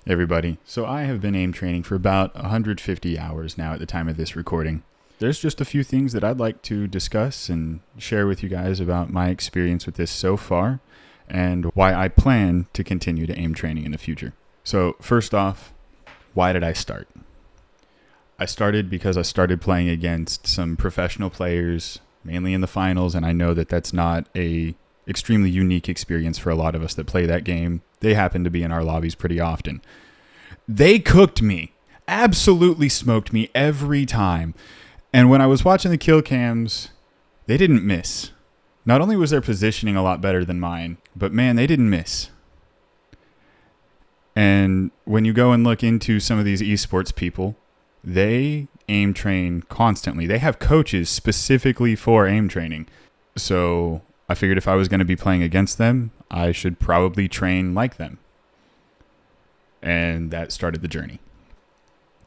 Everybody. So I have been aim training for about 150 hours now at the time of this recording. There's just a few things that I'd like to discuss and share with you guys about my experience with this so far and why I plan to continue to aim training in the future. So first off, why did I start? I started because I started playing against some professional players, mainly in the finals, and I know that that's not a extremely unique experience for a lot of us that play that game. They happen to be in our lobbies pretty often. They cooked me, absolutely smoked me every time. And when I was watching the kill cams, they didn't miss. Not only was their positioning a lot better than mine, but man, they didn't miss. And when you go and look into some of these esports people, they aim train constantly. They have coaches specifically for aim training. So I figured if I was going to be playing against them, I should probably train like them. And that started the journey.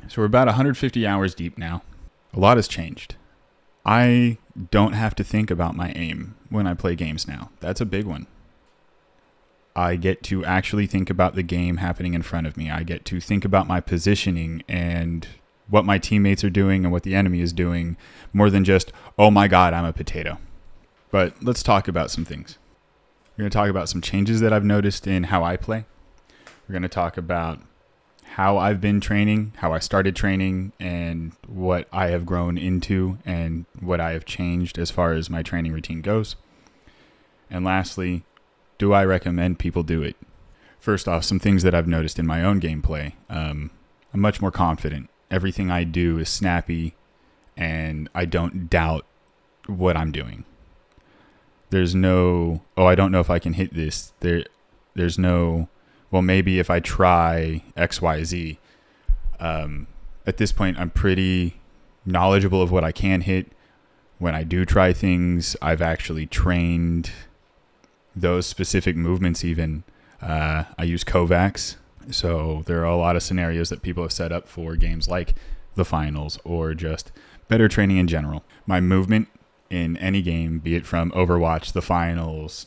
So we're about 150 hours deep now. A lot has changed. I don't have to think about my aim when I play games now. That's a big one. I get to actually think about the game happening in front of me. I get to think about my positioning and what my teammates are doing and what the enemy is doing more than just, oh my God, I'm a potato. But let's talk about some things. We're going to talk about some changes that I've noticed in how I play. We're going to talk about how I've been training, how I started training, and what I have grown into and what I have changed as far as my training routine goes. And lastly, do I recommend people do it? First off, some things that I've noticed in my own gameplay. I'm much more confident. Everything I do is snappy, and I don't doubt what I'm doing. There's no, oh, I don't know if I can hit this. There's no, well, maybe if I try X, Y, Z. At this point, I'm pretty knowledgeable of what I can hit. When I do try things, I've actually trained those specific movements even. I use Kovacs. So there are a lot of scenarios that people have set up for games like the finals or just better training in general. My movement in any game, be it from Overwatch, the finals,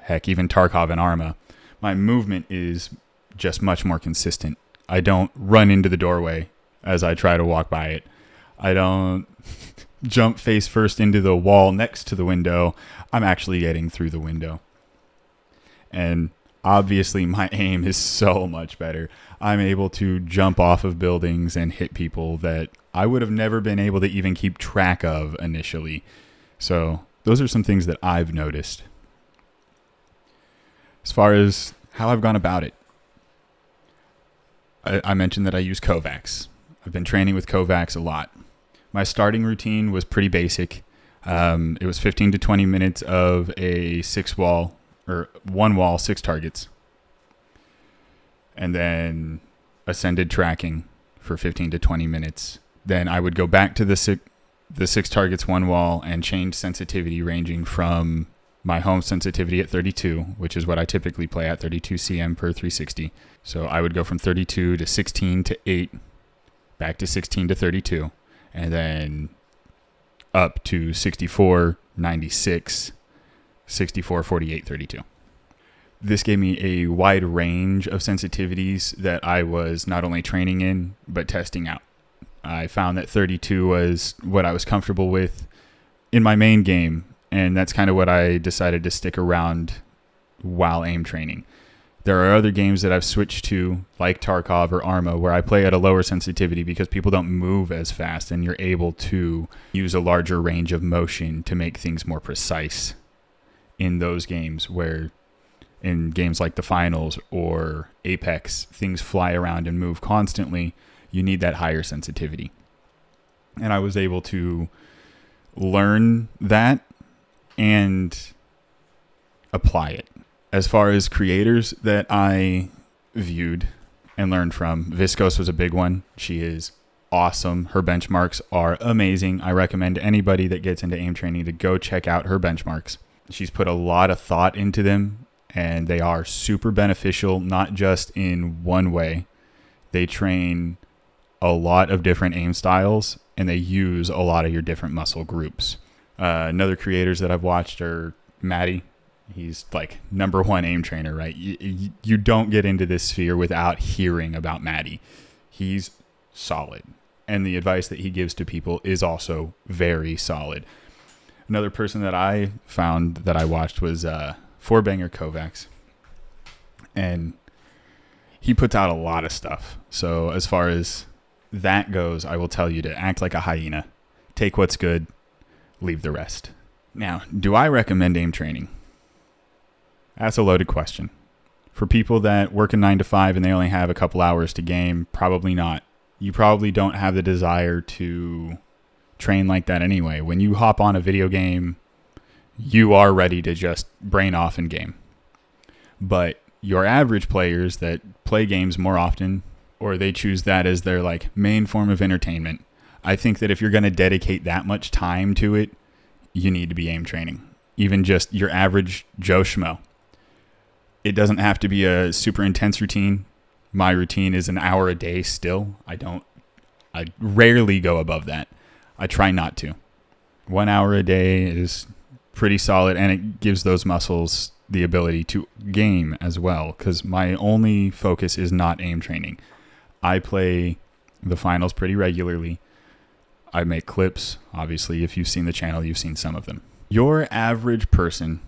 heck, even Tarkov and Arma, my movement is just much more consistent. I don't run into the doorway as I try to walk by it. I don't jump face first into the wall next to the window. I'm actually getting through the window. And obviously my aim is so much better. I'm able to jump off of buildings and hit people that I would have never been able to even keep track of initially. So those are some things that I've noticed. As far as how I've gone about it, I mentioned that I use Kovacs. I've been training with Kovacs a lot. My starting routine was pretty basic. It was 15 to 20 minutes of a one wall, 6 targets. And then ascended tracking for 15 to 20 minutes. Then I would go back to the 6 targets, 1 wall, and change sensitivity ranging from my home sensitivity at 32, which is what I typically play at, 32 cm per 360. So I would go from 32 to 16 to 8, back to 16 to 32, and then up to 64, 96, 64, 48, 32. This gave me a wide range of sensitivities that I was not only training in, but testing out. I found that 32 was what I was comfortable with in my main game, and that's kind of what I decided to stick around while aim training. There are other games that I've switched to, like Tarkov or Arma, where I play at a lower sensitivity because people don't move as fast, and you're able to use a larger range of motion to make things more precise in those games, where in games like the finals or Apex, things fly around and move constantly. You need that higher sensitivity. And I was able to learn that and apply it. As far as creators that I viewed and learned from, Viscos was a big one. She is awesome. Her benchmarks are amazing. I recommend anybody that gets into aim training to go check out her benchmarks. She's put a lot of thought into them, and they are super beneficial, not just in one way. They train a lot of different aim styles, and they use a lot of your different muscle groups. Another creators that I've watched are Maddie. He's like number one aim trainer, right? You don't get into this sphere without hearing about Maddie. He's solid. And the advice that he gives to people is also very solid. Another person that I found that I watched was Fourbanger Kovacs. And he puts out a lot of stuff. So as far as that goes, I will tell you to act like a hyena. Take what's good, leave the rest. Now, do I recommend aim training? That's a loaded question. For people that work a 9 to 5 and they only have a couple hours to game, probably not. You probably don't have the desire to train like that anyway. When you hop on a video game, you are ready to just brain off and game. But your average players that play games more often, or they choose that as their like main form of entertainment, I think that if you're going to dedicate that much time to it, you need to be aim training. Even just your average Joe Schmo. It doesn't have to be a super intense routine. My routine is an hour a day still. I rarely go above that. I try not to. 1 hour a day is pretty solid, and it gives those muscles the ability to game as well, because my only focus is not aim training. I play the finals pretty regularly. I make clips. Obviously, if you've seen the channel, you've seen some of them. Your average person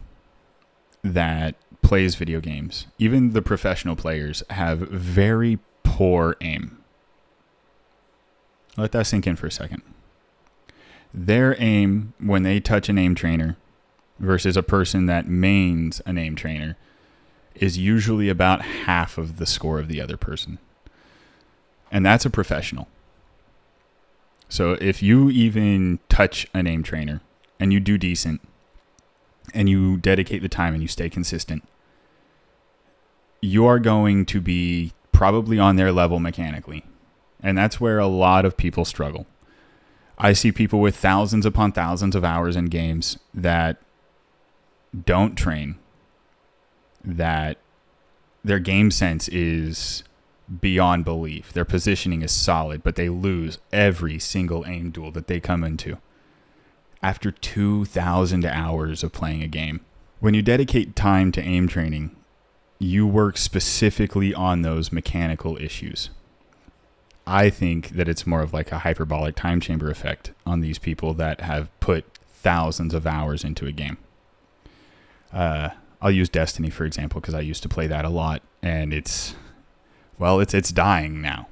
that plays video games, even the professional players, have very poor aim. Let that sink in for a second. Their aim when they touch an aim trainer versus a person that mains an aim trainer is usually about half of the score of the other person. And that's a professional. So if you even touch an aim trainer and you do decent and you dedicate the time and you stay consistent, you are going to be probably on their level mechanically. And that's where a lot of people struggle. I see people with thousands upon thousands of hours in games that don't train, that their game sense is beyond belief. Their positioning is solid, but they lose every single aim duel that they come into after 2,000 hours of playing a game. When you dedicate time to aim training, you work specifically on those mechanical issues. I think that it's more of like a hyperbolic time chamber effect on these people that have put thousands of hours into a game. I'll use Destiny, for example, because I used to play that a lot, and it's dying now.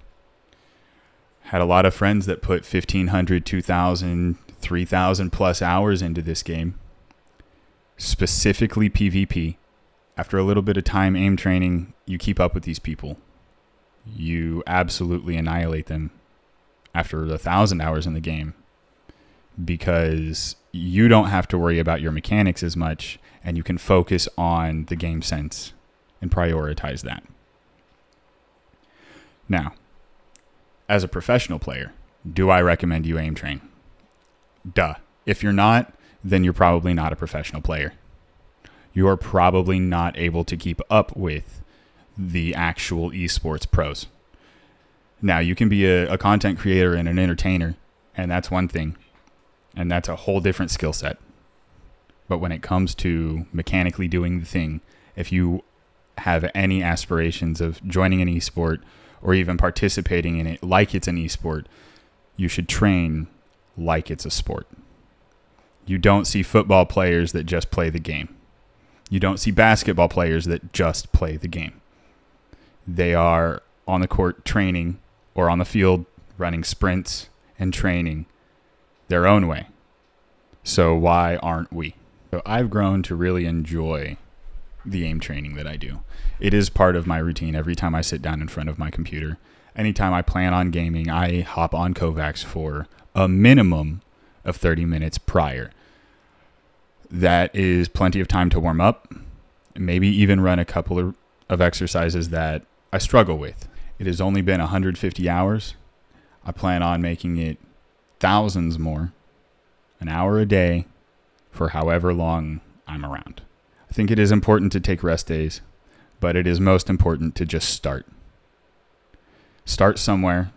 Had a lot of friends that put 1,500, 2,000, 3,000 plus hours into this game, specifically PvP. After a little bit of time aim training, you keep up with these people. You absolutely annihilate them after 1,000 hours in the game, because you don't have to worry about your mechanics as much, and you can focus on the game sense and prioritize that. Now, as a professional player, do I recommend you aim train? Duh. If you're not, then you're probably not a professional player. You are probably not able to keep up with the actual esports pros. Now, you can be a content creator and an entertainer, and that's one thing, and that's a whole different skill set. But when it comes to mechanically doing the thing, if you have any aspirations of joining an esport or even participating in it like it's an esport, you should train like it's a sport. You don't see football players that just play the game. You don't see basketball players that just play the game. They are on the court training, or on the field running sprints and training their own way. So why aren't we? So I've grown to really enjoy the aim training that I do. It is part of my routine every time I sit down in front of my computer. Anytime I plan on gaming, I hop on Kovacs for a minimum of 30 minutes prior. That is plenty of time to warm up, maybe even run a couple of exercises that I struggle with. It has only been 150 hours. I plan on making it thousands more, an hour a day, for however long I'm around. I think it is important to take rest days, but it is most important to just start. Start somewhere,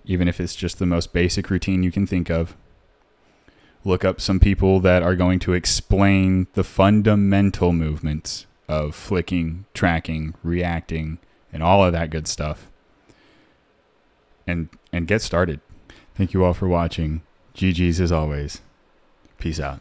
even if it's just the most basic routine you can think of. Look up some people that are going to explain the fundamental movements of flicking, tracking, reacting, and all of that good stuff. And get started. Thank you all for watching. GG's as always. Peace out.